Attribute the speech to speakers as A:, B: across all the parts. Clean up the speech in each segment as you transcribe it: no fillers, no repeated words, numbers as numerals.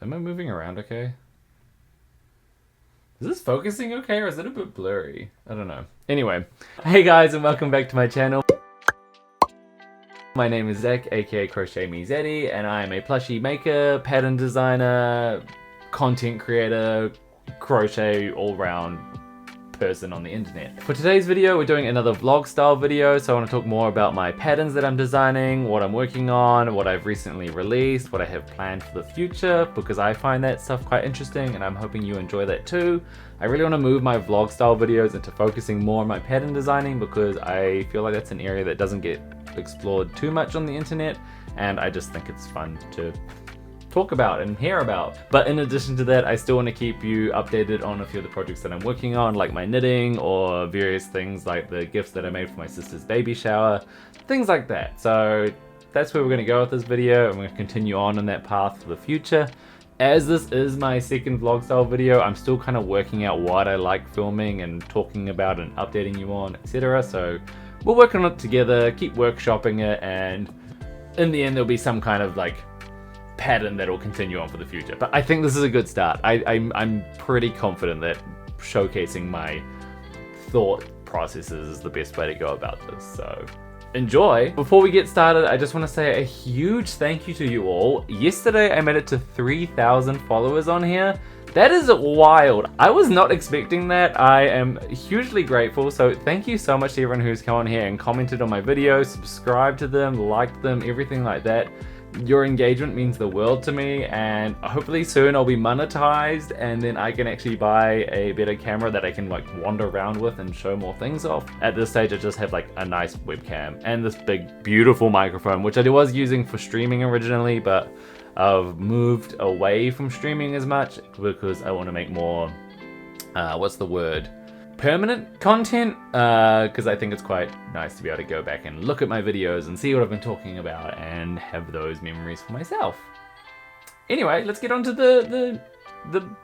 A: Am I moving around okay? Is this focusing okay, or is it a bit blurry? I don't know. Anyway, hey guys, and welcome back to my channel. My name is Zach, aka Crochet Me Zaddy, and I am a plushie maker, pattern designer, content creator, crochet all-round person on the internet. For today's video, we're doing another vlog style video, so I want to talk more about my patterns that I'm designing, what I'm working on, what I've recently released, what I have planned for the future, because I find that stuff quite interesting and I'm hoping you enjoy that too. I really want to move my vlog style videos into focusing more on my pattern designing because I feel like that's an area that doesn't get explored too much on the internet, and I just think it's fun to talk about and hear about. But in addition to that, I still want to keep you updated on a few of the projects that I'm working on, like my knitting or various things like the gifts that I made for my sister's baby shower, things like that. So that's where we're going to go with this video. I'm going to continue on that path for the future. As this is my second vlog style video, I'm still kind of working out what I like filming and talking about and updating you on, etc. So we'll work on it together, keep workshopping it, and in the end there'll be some kind of like pattern that will continue on for the future. But I think this is a good start. I'm pretty confident that showcasing my thought processes is the best way to go about this, so enjoy. Before we get started, I just want to say a huge thank you to you all. Yesterday I made it to 3,000 followers on here. That is wild. I was not expecting that. I am hugely grateful, so thank you so much to everyone who's come on here and commented on my videos, subscribed to them, liked them, everything like that. Your engagement means the world to me, and hopefully soon I'll be monetized and then I can actually buy a better camera that I can like wander around with and show more things off. At this stage I just have like a nice webcam and this big beautiful microphone, which I was using for streaming originally, but I've moved away from streaming as much because I want to make more permanent content, because I think it's quite nice to be able to go back and look at my videos and see what I've been talking about and have those memories for myself. Anyway, let's get on to the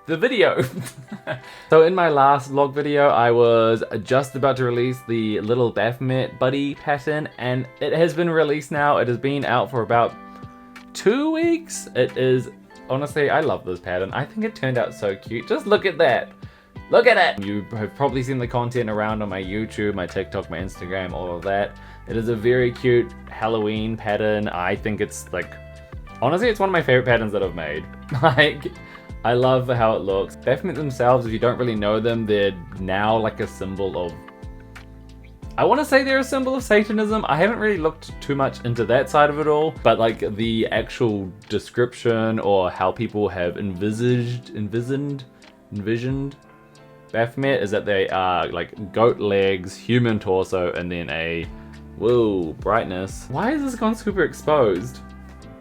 A: video. So in my last vlog video, I was just about to release the little Baphomet Buddy pattern, and it has been released now. It has been out for about 2 weeks. It is, honestly, I love this pattern. I think it turned out so cute. Just look at that. Look at it! You have probably seen the content around on my YouTube, my TikTok, my Instagram, all of that. It is a very cute Halloween pattern. I think it's like, honestly, it's one of my favorite patterns that I've made. Like, I love how it looks. Baphomet themselves, if you don't really know them, they're now like a symbol of, I want to say they're a symbol of Satanism. I haven't really looked too much into that side of it all, but like the actual description or how people have envisioned Baphomet is that they are like goat legs, human torso, and then a, whoa, brightness. Why has this gone super exposed?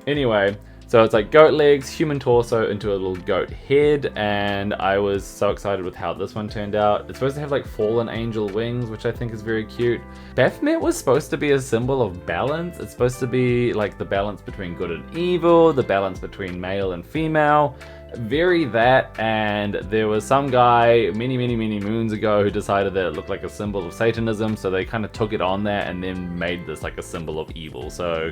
A: Anyway, so it's like goat legs, human torso into a little goat head, and I was so excited with how this one turned out. It's supposed to have like fallen angel wings, which I think is very cute. Baphomet was supposed to be a symbol of balance. It's supposed to be like the balance between good and evil, the balance between male and female. Very that, and there was some guy many moons ago who decided that it looked like a symbol of Satanism, so they kind of took it on that and then made this like a symbol of evil. So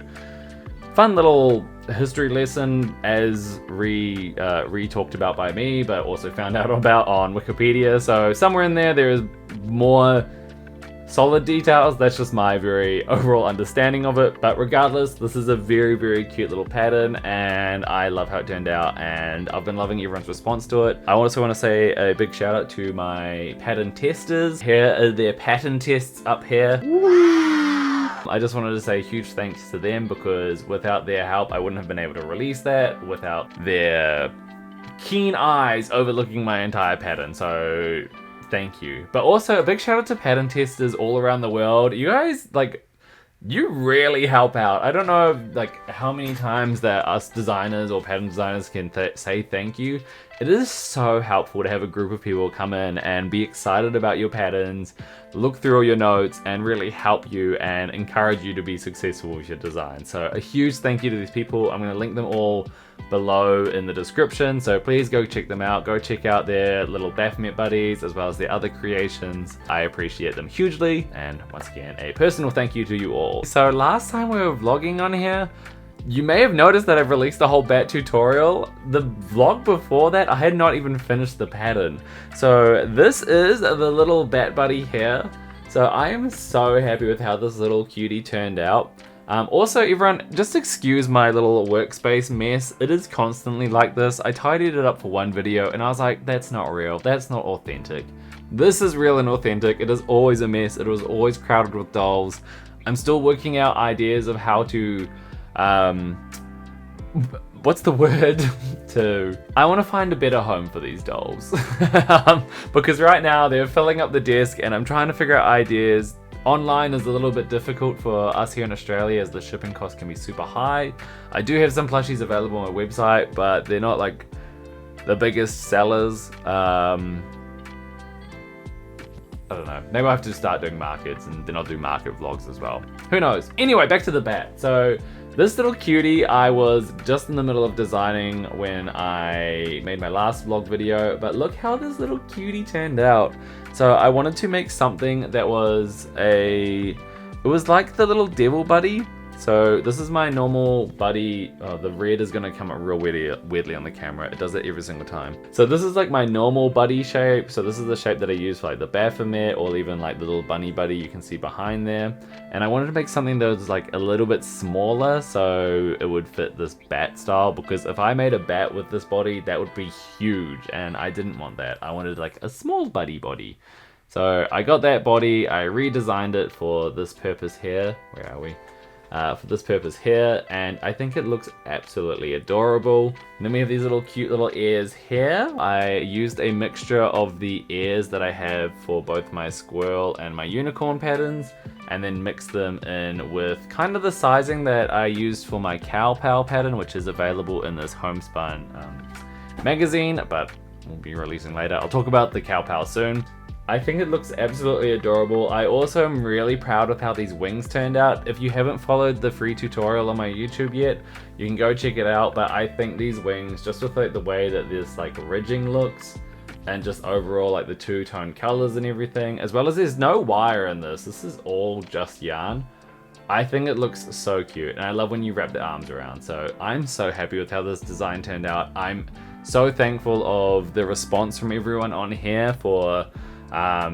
A: fun little history lesson, as re-talked about by me, but also found out about on Wikipedia. So somewhere in there is more solid details. That's just my very overall understanding of it, but regardless, this is a very cute little pattern and I love how it turned out, and I've been loving everyone's response to it. I also want to say a big shout out to my pattern testers. Here are their pattern tests up here. I just wanted to say huge thanks to them, because without their help I wouldn't have been able to release that, without their keen eyes overlooking my entire pattern. So thank you. But also a big shout out to pattern testers all around the world. You guys, like, you really help out. I don't know like how many times that us designers or pattern designers can say thank you. It is so helpful to have a group of people come in and be excited about your patterns, look through all your notes, and really help you and encourage you to be successful with your design. So a huge thank you to these people. I'm going to link them all below in the description, so please go check them out. Go check out their little Baphomet buddies as well as their other creations. I appreciate them hugely, and once again a personal thank you to you all. So last time we were vlogging on here, You may have noticed that I've released the whole bat tutorial. The vlog before that, I had not even finished the pattern. So this is the little bat buddy here. So I am so happy with how this little cutie turned out. Also, everyone, just excuse my little workspace mess. It is constantly like this. I tidied it up for one video and I was like, that's not real. That's not authentic. This is real and authentic. It is always a mess. It was always crowded with dolls. I'm still working out ideas of how to, what's the word? I want to find a better home for these dolls. Because right now they're filling up the desk and I'm trying to figure out ideas. Online is a little bit difficult for us here in Australia as the shipping cost can be super high. I do have some plushies available on my website, but they're not like the biggest sellers. I don't know. Maybe I have to start doing markets and then I'll do market vlogs as well. Who knows? Anyway, back to the bat. So this little cutie I was just in the middle of designing when I made my last vlog video, but look how this little cutie turned out. So I wanted to make something that was it was like the little devil buddy. So this is my normal buddy. Oh, the red is gonna come out real weirdly on the camera. It does it every single time. So this is like my normal buddy shape. So this is the shape that I use for like the Baphomet or even like the little bunny buddy you can see behind there. And I wanted to make something that was like a little bit smaller so it would fit this bat style, because if I made a bat with this body, that would be huge and I didn't want that. I wanted like a small buddy body. So I got that body, I redesigned it for this purpose here. Where are we? For this purpose here, and I think it looks absolutely adorable. And then we have these little cute little ears here. I used a mixture of the ears that I have for both my squirrel and my unicorn patterns, and then mixed them in with kind of the sizing that I used for my cow pal pattern, which is available in this homespun magazine, but we'll be releasing later. I'll talk about the cow pal soon. I think it looks absolutely adorable. I also am really proud with how these wings turned out. If you haven't followed the free tutorial on my YouTube yet, you can go check it out. But I think these wings, just with like the way that this like ridging looks, and just overall like the two-tone colors and everything, as well as there's no wire in this. This is all just yarn. I think it looks so cute, and I love when you wrap the arms around. So I'm so happy with how this design turned out. I'm so thankful of the response from everyone on here for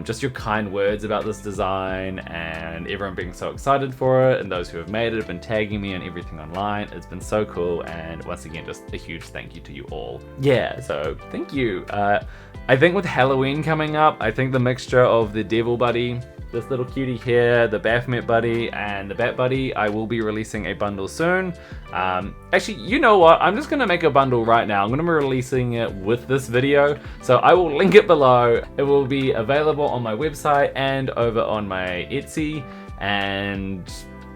A: just your kind words about this design and everyone being so excited for it, and those who have made it have been tagging me and everything online. It's been so cool, and once again, just a huge thank you to you all. Yeah, so thank you. I think with Halloween coming up, I think the mixture of the devil buddy, this little cutie here, the Baphomet buddy, and the bat buddy, I will be releasing a bundle soon. Actually, you know what? I'm just gonna make a bundle right now. I'm gonna be releasing it with this video, so I will link it below. It will be available on my website and over on my Etsy, and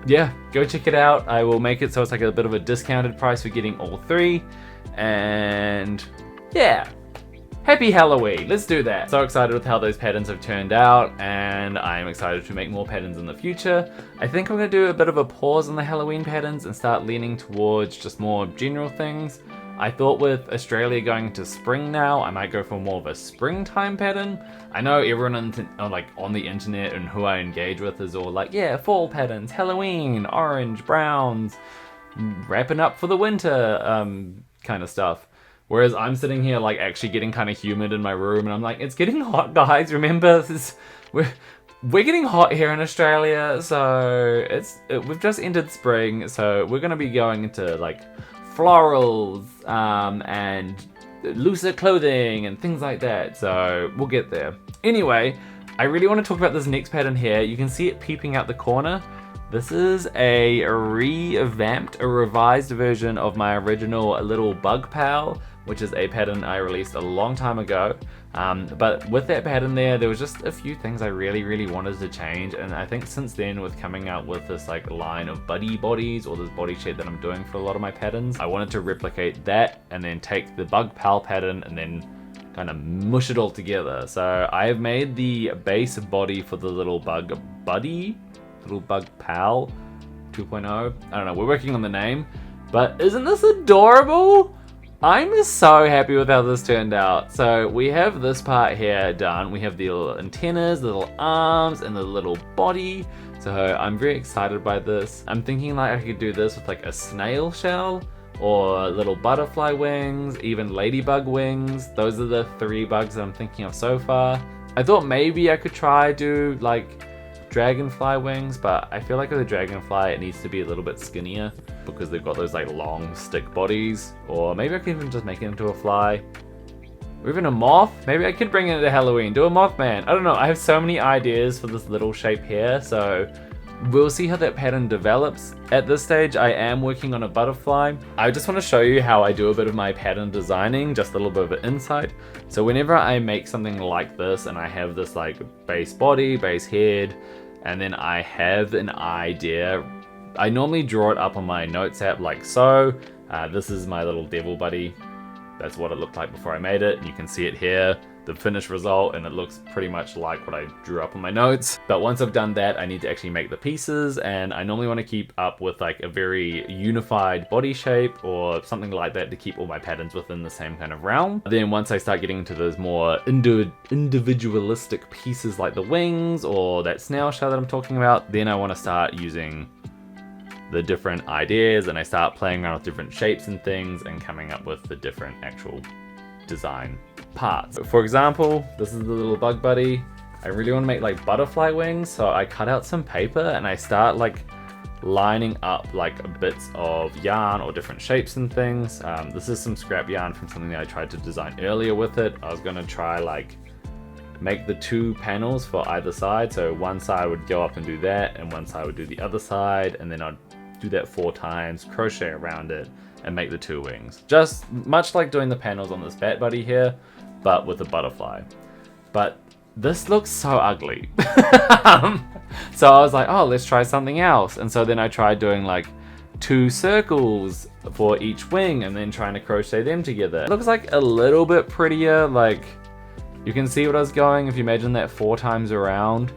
A: yeah, go check it out. I will make it so it's like a bit of a discounted price for getting all three, and yeah. Happy Halloween, let's do that. So excited with how those patterns have turned out, and I'm excited to make more patterns in the future. I think I'm gonna do a bit of a pause on the Halloween patterns and start leaning towards just more general things. I thought with Australia going into spring now, I might go for more of a springtime pattern. I know everyone on the internet and who I engage with is all like, yeah, fall patterns, Halloween, orange, browns, wrapping up for the winter, kind of stuff. Whereas I'm sitting here like actually getting kind of humid in my room, and I'm like, it's getting hot, guys. Remember, we're getting hot here in Australia, so we've just entered spring, so we're gonna be going into like florals and looser clothing and things like that. So we'll get there. Anyway, I really want to talk about this next pattern here. You can see it peeping out the corner. This is a revised version of my original little bug pal, which is a pattern I released a long time ago. But with that pattern there was just a few things I really wanted to change, and I think since then, with coming out with this like line of buddy bodies, or this body shape that I'm doing for a lot of my patterns, I wanted to replicate that and then take the bug pal pattern and then kind of mush it all together. So I have made the base body for the little bug buddy, little bug pal 2.0. I don't know, we're working on the name, but isn't this adorable? I'm so happy with how this turned out. So we have this part here done. We have the little antennas, the little arms, and the little body. So I'm very excited by this. I'm thinking like I could do this with like a snail shell or little butterfly wings, even ladybug wings. Those are the 3 bugs that I'm thinking of so far. I thought maybe I could try do like dragonfly wings, but I feel like with a dragonfly it needs to be a little bit skinnier because they've got those like long stick bodies. Or maybe I could even just make it into a fly. Or even a moth. Maybe I could bring it into Halloween, do a Mothman. I don't know, I have so many ideas for this little shape here, so we'll see how that pattern develops. At this stage, I am working on a butterfly. I just want to show you how I do a bit of my pattern designing, just a little bit of an insight. So whenever I make something like this and I have this like base body, base head, and then I have an idea, I normally draw it up on my notes app like so. This is my little devil buddy. That's what it looked like before I made it. You can see it here, the finished result, and it looks pretty much like what I drew up on my notes. But once I've done that, I need to actually make the pieces, and I normally want to keep up with like a very unified body shape or something like that to keep all my patterns within the same kind of realm. Then once I start getting into those more individualistic pieces like the wings or that snail shell that I'm talking about, then I want to start using the different ideas, and I start playing around with different shapes and things and coming up with the different actual design parts. For example, this is the little bug buddy. I really want to make like butterfly wings, so I cut out some paper and I start like lining up like bits of yarn or different shapes and things. This is some scrap yarn from something that I tried to design earlier with it. I was gonna try like make the 2 panels for either side, so one side would go up and do that and one side would do the other side, and then I'd do that 4 times, crochet around it, and make the 2 wings. Just much like doing the panels on this Bat Buddy here, but with a butterfly. But this looks so ugly. So I was like, oh, let's try something else. And so then I tried doing like 2 circles for each wing and then trying to crochet them together. It looks like a little bit prettier, like you can see what I was going if you imagine that 4 times around,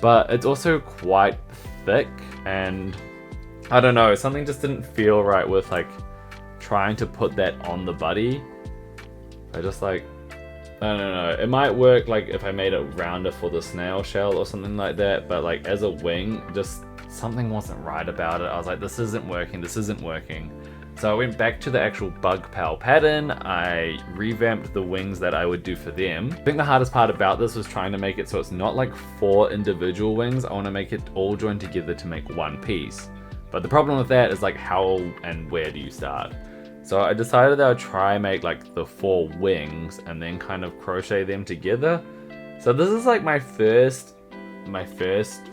A: but it's also quite thick, and I don't know, something just didn't feel right with like trying to put that on the buddy. I just like, I don't know, it might work like if I made it rounder for the snail shell or something like that, but like as a wing, just something wasn't right about it. I was like, this isn't working, this isn't working. So I went back to the actual Bug Pal pattern. I revamped the wings that I would do for them. I think the hardest part about this was trying to make it so it's not like 4 individual wings. I want to make it all joined together to make one piece. But the problem with that is like how and where do you start? So I decided that I would try make like the 4 wings and then kind of crochet them together. So this is like my first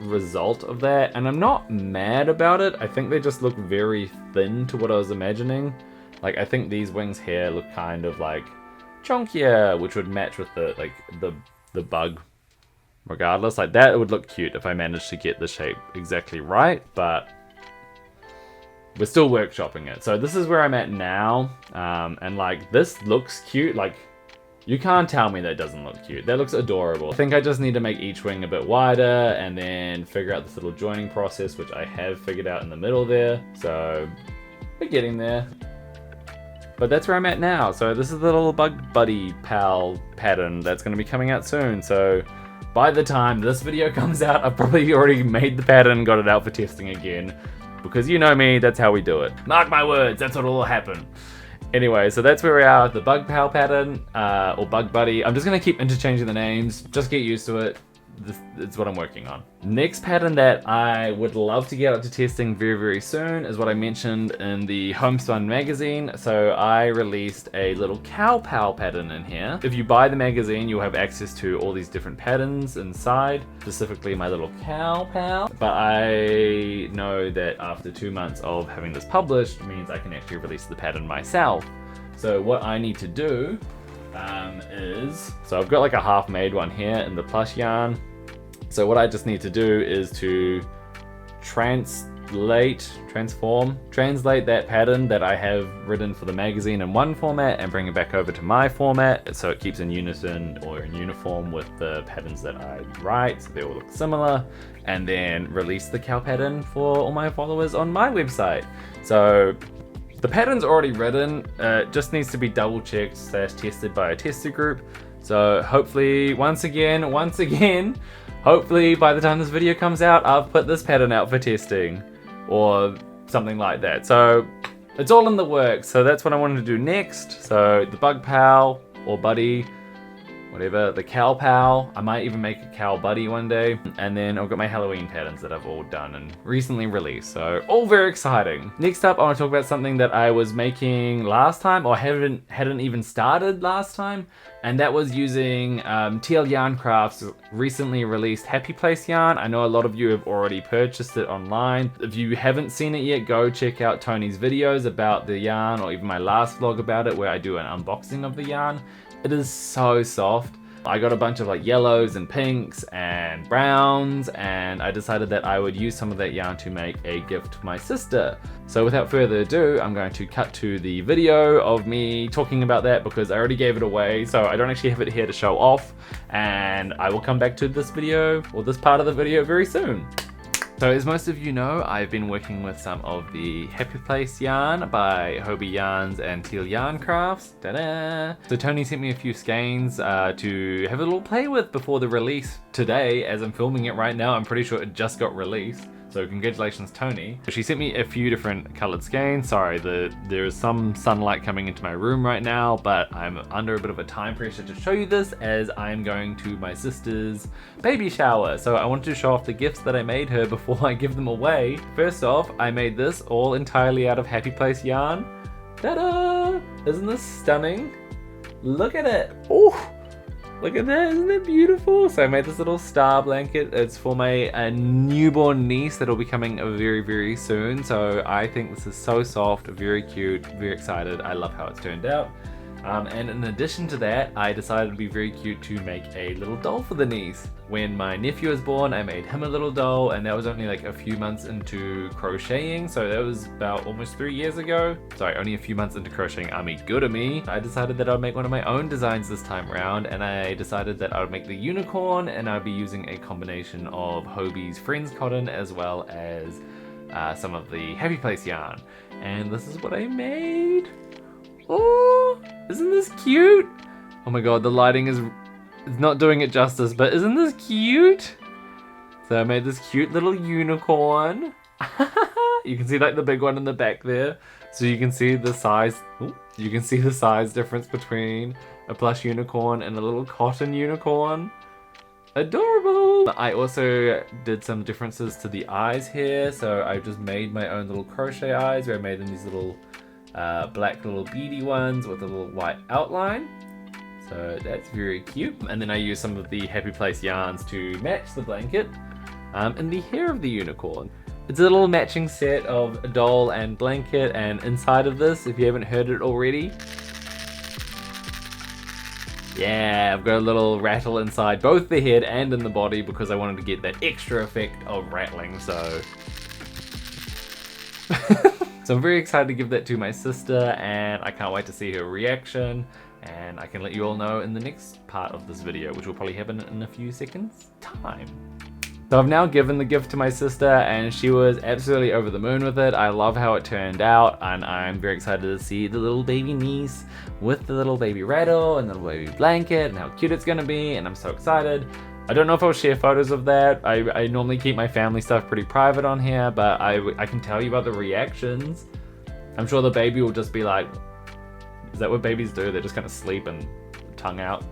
A: result of that, and I'm not mad about it. I think they just look very thin to what I was imagining. Like I think these wings here look kind of like chunkier, which would match with the bug regardless. Like that would look cute if I managed to get the shape exactly right, but we're still workshopping it. So this is where I'm at now, and like this looks cute. Like you can't tell me that doesn't look cute. That looks adorable. I think I just need to make each wing a bit wider and then figure out this little joining process, which I have figured out in the middle there. So we're getting there. But that's where I'm at now. So this is the little Bug Buddy Pal pattern that's going to be coming out soon. So by the time this video comes out, I've probably already made the pattern and got it out for testing again. Because you know me, that's how we do it. Mark my words, that's what will happen. Anyway, so that's where we are with the Bug Pal pattern, or Bug Buddy. I'm just going to keep interchanging the names, just get used to it. This is what I'm working on. Next pattern that I would love to get up to testing very, very soon is what I mentioned in the Homespun magazine. So I released a little cow pal pattern in here. If you buy the magazine, you'll have access to all these different patterns inside, specifically my little cow pal. But I know that after 2 months of having this published means I can actually release the pattern myself. So what I need to do so I've got like a half made one here in the plush yarn. So what I just need to do is to translate that pattern that I have written for the magazine in one format and bring it back over to my format so it keeps in unison or in uniform with the patterns that I write, so they all look similar, and then release the cow pattern for all my followers on my website. So the pattern's already written, just needs to be double checked / tested by a tester group. So hopefully, once again, hopefully by the time this video comes out, I've put this pattern out for testing or something like that. So it's all in the works. So that's what I wanted to do next. So the bug pal or buddy, whatever, the cow pal. I might even make a cow buddy one day. And then I've got my Halloween patterns that I've all done and recently released. So all very exciting. Next up, I want to talk about something that I was making last time, or hadn't even started last time. And that was using TL Yarn Crafts' recently released Happy Place yarn. I know a lot of you have already purchased it online. If you haven't seen it yet, go check out Tony's videos about the yarn, or even my last vlog about it where I do an unboxing of the yarn. It is so soft. I got a bunch of like yellows and pinks and browns, and I decided that I would use some of that yarn to make a gift to my sister. So without further ado, I'm going to cut to the video of me talking about that because I already gave it away, so I don't actually have it here to show off, and I will come back to this video, or this part of the video, very soon. So as most of you know, I've been working with some of the Happy Place yarn by Hobie Yarns and Teal Yarn Crafts. Ta-da! So Tony sent me a few skeins to have a little play with before the release today. As I'm filming it right now, I'm pretty sure it just got released. So congratulations, Tony. She sent me a few different colored skeins. Sorry, there is some sunlight coming into my room right now, but I'm under a bit of a time pressure to show you this as I'm going to my sister's baby shower. So I wanted to show off the gifts that I made her before I give them away. First off, I made this all entirely out of Happy Place yarn. Ta-da! Isn't this stunning? Look at it. Oh! Look at that, isn't it beautiful? So I made this little star blanket. It's for my newborn niece that'll be coming very, very soon. So I think this is so soft, very cute, very excited. I love how it's turned out. And in addition to that, I decided it'd be very cute to make a little doll for the niece. When my nephew was born, I made him a little doll, and that was only like a few months into crocheting. So that was about almost 3 years ago. Sorry, only a few months into crocheting Army good of me. I decided that I'd make one of my own designs this time around, and I decided that I would make the unicorn, and I'd be using a combination of Hobie's Friends cotton as well as some of the Happy Place yarn. And this is what I made. Oh, isn't this cute? Oh my god, the lighting is not doing it justice, but isn't this cute? So I made this cute little unicorn. You can see like the big one in the back there. So you can see the size, you can see the size difference between a plush unicorn and a little cotton unicorn. Adorable! I also did some differences to the eyes here. So I just made my own little crochet eyes where I made them these little black little beady ones with a little white outline. So that's very cute. And then I used some of the Happy Place yarns to match the blanket and the hair of the unicorn. It's a little matching set of a doll and blanket, and inside of this, if you haven't heard it already, yeah, I've got a little rattle inside both the head and in the body because I wanted to get that extra effect of rattling, so so I'm very excited to give that to my sister, and I can't wait to see her reaction, and I can let you all know in the next part of this video, which will probably happen in a few seconds time. So I've now given the gift to my sister, and she was absolutely over the moon with it. I love how it turned out, and I'm very excited to see the little baby niece with the little baby rattle and the little baby blanket and how cute it's gonna be, and I'm so excited. I don't know if I'll share photos of that. I normally keep my family stuff pretty private on here, but I can tell you about the reactions. I'm sure the baby will just be like, is that what babies do? They just kind of sleep and tongue out.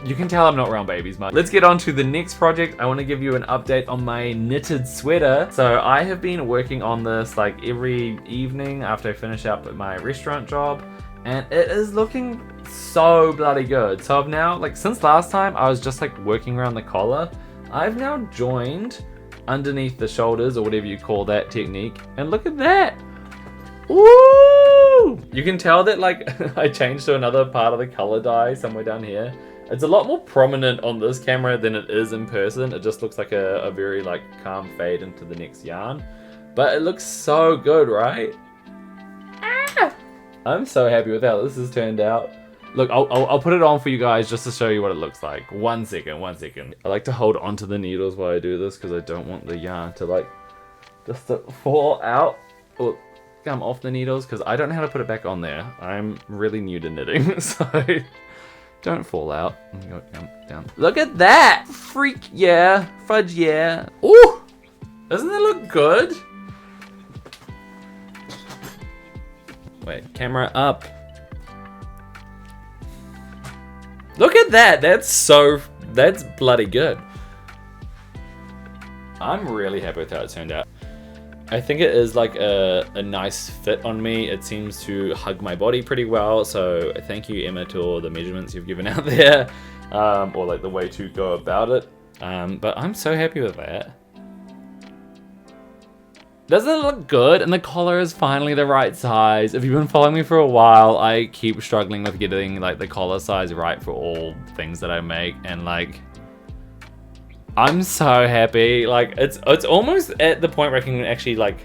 A: You can tell I'm not around babies much. Let's get on to the next project. I want to give you an update on my knitted sweater. So I have been working on this like every evening after I finish up my restaurant job, and it is looking so bloody good. So I've now, like, since last time I was just like working around the collar, I've now joined underneath the shoulders, or whatever you call that technique, and look at that. Woo! You can tell that like I changed to another part of the color dye somewhere down here. It's a lot more prominent on this camera than it is in person. It just looks like a very like calm fade into the next yarn, but it looks so good, right? Ah! I'm so happy with how this has turned out. Look, I'll put it on for you guys just to show you what it looks like. One second. I like to hold onto the needles while I do this because I don't want the yarn to like just to fall out or come off the needles, because I don't know how to put it back on there. I'm really new to knitting, so Don't fall out. Go down. Look at that! Freak yeah! Fudge yeah! Ooh! Doesn't that look good? Wait, camera up. Look at that! That's bloody good. I'm really happy with how it turned out. I think it is like a nice fit on me. It seems to hug my body pretty well. So thank you, Emma, to all the measurements you've given out there, or like the way to go about it. But I'm so happy with that. Doesn't it look good? And the collar is finally the right size. If you've been following me for a while, I keep struggling with getting like the collar size right for all things that I make, and like I'm so happy. Like it's almost at the point where I can actually like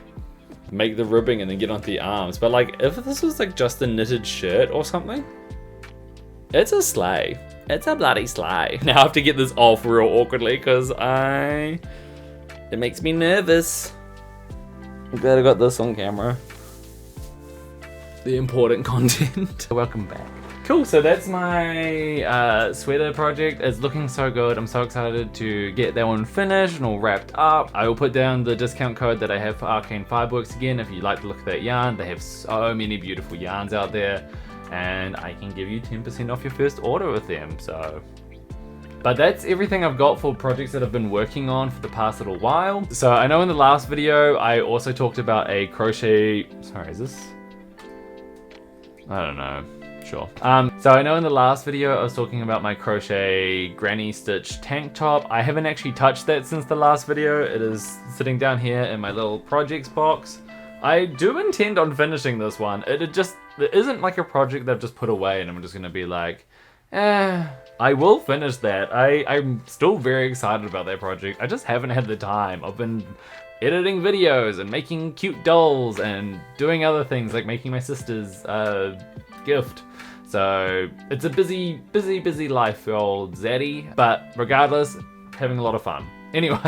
A: make the ribbing and then get onto the arms. But like if this was like just a knitted shirt or something, it's a sleigh. It's a bloody sleigh. Now I have to get this off real awkwardly because it makes me nervous. I'm glad I got this on camera. The important content. Welcome back. Cool, so that's my sweater project. It's looking so good. I'm so excited to get that one finished and all wrapped up. I will put down the discount code that I have for Arcane Fibreworks again if you like to look at that yarn. They have so many beautiful yarns out there, and I can give you 10% off your first order with them, so. But that's everything I've got for projects that I've been working on for the past little while. So I know in the last video, I also talked about a crochet, sorry, is this? I don't know, sure. So I know in the last video, I was talking about my crochet granny stitch tank top. I haven't actually touched that since the last video. It is sitting down here in my little projects box. I do intend on finishing this one. It isn't like a project that I've just put away and I'm just gonna be like, I will finish that. I'm still very excited about that project. I just haven't had the time. I've been editing videos and making cute dolls and doing other things like making my sister's gift. So it's a busy life for old Zaddy, but regardless, having a lot of fun. Anyway,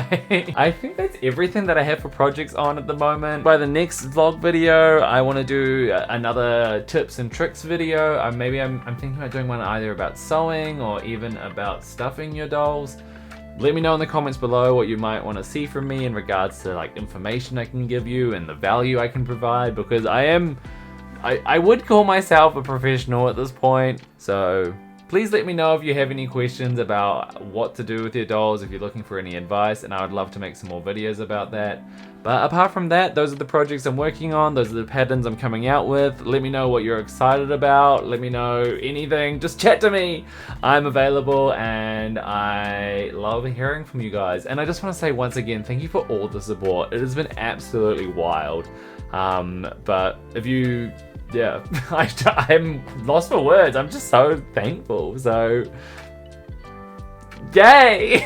A: I think that's everything that I have for projects on at the moment. By the next vlog video, I want to do another tips and tricks video. I'm thinking about doing one either about sewing or even about stuffing your dolls. Let me know in the comments below what you might want to see from me in regards to like information I can give you and the value I can provide, because I would call myself a professional at this point. So please let me know if you have any questions about what to do with your dolls, if you're looking for any advice, and I would love to make some more videos about that. But apart from that, those are the projects I'm working on, those are the patterns I'm coming out with. Let me know what you're excited about, let me know anything, just chat to me. I'm available and I love hearing from you guys. And I just want to say once again, thank you for all the support. It has been absolutely wild. But if you, yeah, I'm lost for words. I'm just so thankful. So, yay!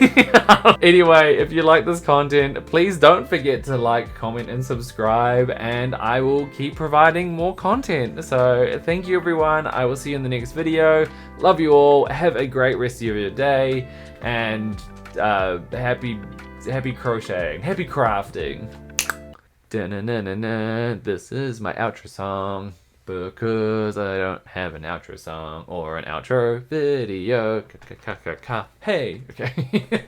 A: Anyway, if you like this content, please don't forget to like, comment, and subscribe, and I will keep providing more content. So, thank you everyone. I will see you in the next video. Love you all. Have a great rest of your day, and happy crocheting, happy crafting. Da-na-na-na-na. This is my outro song, because I don't have an outro song or an outro video. Hey, okay.